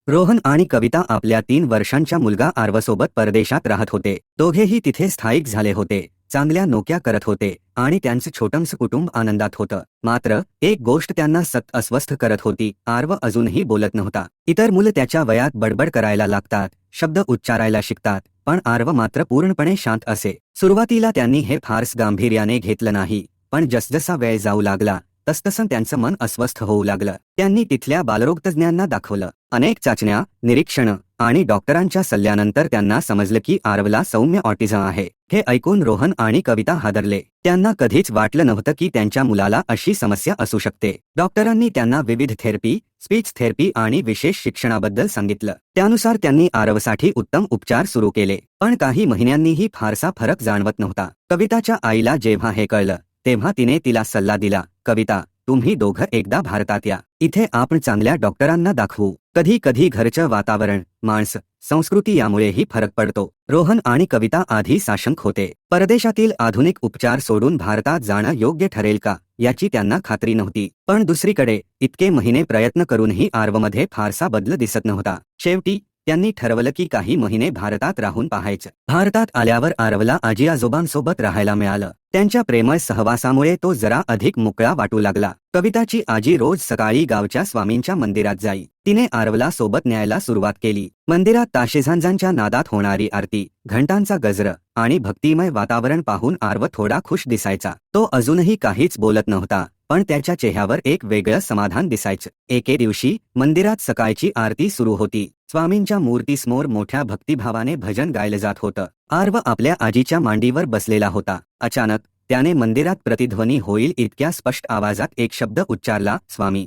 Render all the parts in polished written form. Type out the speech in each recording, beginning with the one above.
रोहन आणि कविता आपल्या 3 वर्षांच्या मुलगा आर्वसोबत परदेशात राहत होते. दोघेही तिथे स्थायिक झाले होते, चांगल्या नोकऱ्या करत होते आणि त्यांचं छोटंसं कुटुंब आनंदात होतं. मात्र एक गोष्ट त्यांना अस्वस्थ करत होती. आर्व अजूनही बोलत नव्हता. इतर मुलं त्याच्या वयात बडबड करायला लागतात, शब्द उच्चारायला शिकतात, पण आर्व मात्र पूर्णपणे शांत असे. सुरुवातीला त्यांनी हे फारस गांभीर्याने घेतलं नाही, पण जसजसा वेळ जाऊ लागला तसतसं त्यांचं मन अस्वस्थ होऊ लागलं. त्यांनी तिथल्या बालरोगतज्ञांना दाखवलं. अनेक चाचण्या, निरीक्षणं आणि डॉक्टरांच्या सल्ल्यानंतर त्यांना समजलं की आर्वला सौम्य ऑटिझम आहे. हे ऐकून रोहन आणि कविता हादरले. त्यांना कधीच वाटलं नव्हतं की त्यांच्या मुलाला अशी समस्या असू शकते. डॉक्टरांनी त्यांना विविध थेरपी, स्पीच थेरपी आणि विशेष शिक्षणाबद्दल सांगितलं. त्यानुसार त्यांनी आर्वसाठी उत्तम उपचार सुरू केले. पण काही महिन्यांनीही फारसा फरक जाणवत नव्हता. कविताच्या आईला जेव्हा हे कळलं तेव्हा तिने तिला सल्ला दिला, कविता, तुम्ही दोघं एकदा भारतात या. इथे आपण चांगल्या डॉक्टरांना दाखवू. कधी कधी घरचं वातावरण, माणसं, संस्कृती यामुळेही फरक पडतो. रोहन आणि कविता आधी साशंक होते. परदेशातील आधुनिक उपचार सोडून भारतात जाणं योग्य ठरेल का याची त्यांना खात्री नव्हती. पण दुसरीकडे इतके महिने प्रयत्न करूनही आर्वमध्ये फारसा बदल दिसत नव्हता. शेवटी त्यांनी ठरवलं की काही महिने भारतात राहून पाहायचं. भारतात आल्यावर आर्वला आजी आजोबांसोबत राहायला मिळालं. त्यांच्या प्रेमळ सहवासामुळे तो जरा अधिक मोकळा वाटू लागला. कविताची आजी रोज सकाळी गावच्या स्वामींच्या मंदिरात जाई. तिने आर्वला सोबत न्यायला सुरुवात केली. मंदिरात ताशेझांजांच्या नादात होणारी आरती, घंटांचा गजर आणि भक्तिमय वातावरण पाहून आर्व थोडा खुश दिसायचा. तो अजूनही काहीच बोलत नव्हता, पण त्याच्या चेहऱ्यावर एक वेगळं समाधान दिसायचं. एके दिवशी मंदिरात सकाळची आरती सुरू होती. स्वामींच्या मूर्तीसमोर मोठ्या भक्तिभावाने भजन गायलं जात होतं. आर्व आपल्या आजीच्या मांडीवर बसलेला होता. अचानक त्याने मंदिरात प्रतिध्वनी होईल इतक्या स्पष्ट आवाजात एक शब्द उच्चारला, स्वामी.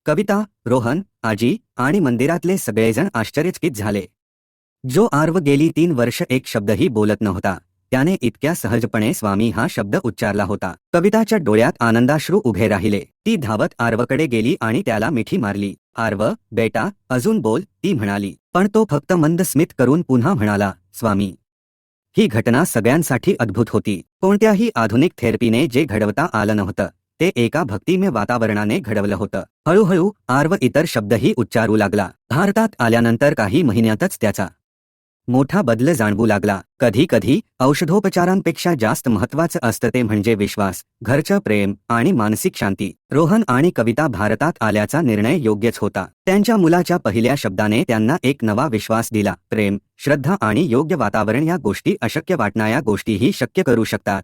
कविता, रोहन, आजी आणि मंदिरातले सगळेजण आश्चर्यचकित झाले. जो आर्व गेली 3 वर्ष एक शब्दही बोलत नव्हता, त्याने इतक्या सहजपणे स्वामी हा शब्द उच्चारला होता. कविताच्या डोळ्यात आनंदाश्रू उभे राहिले. ती धावत आर्वकडे गेली आणि त्याला मिठी मारली. आर्व, बेटा, अजून बोल, ती म्हणाली. पण तो फक्त मंद स्मित करून पुन्हा म्हणाला, स्वामी. ही घटना सगळ्यांसाठी अद्भुत होती. कोणत्याही आधुनिक थेरपीने जे घडवता आलं नव्हतं ते एका भक्तिमय वातावरणाने घडवलं होतं. हळूहळू आर्व इतर शब्दही उच्चारू लागला. भारतात आल्यानंतर काही महिन्यातच त्याचा मोठा बदल जाणवू लागला. कधी कधी औषधोपचारांपेक्षा जास्त महत्त्वाचं असतं ते म्हणजे विश्वास, घरचं प्रेम आणि मानसिक शांती. रोहन आणि कविता भारतात आल्याचा निर्णय योग्यच होता. त्यांच्या मुलाच्या पहिल्या शब्दाने त्यांना एक नवा विश्वास दिला. प्रेम, श्रद्धा आणि योग्य वातावरण या गोष्टी अशक्य वाटणाऱ्या गोष्टीही शक्य करू शकतात.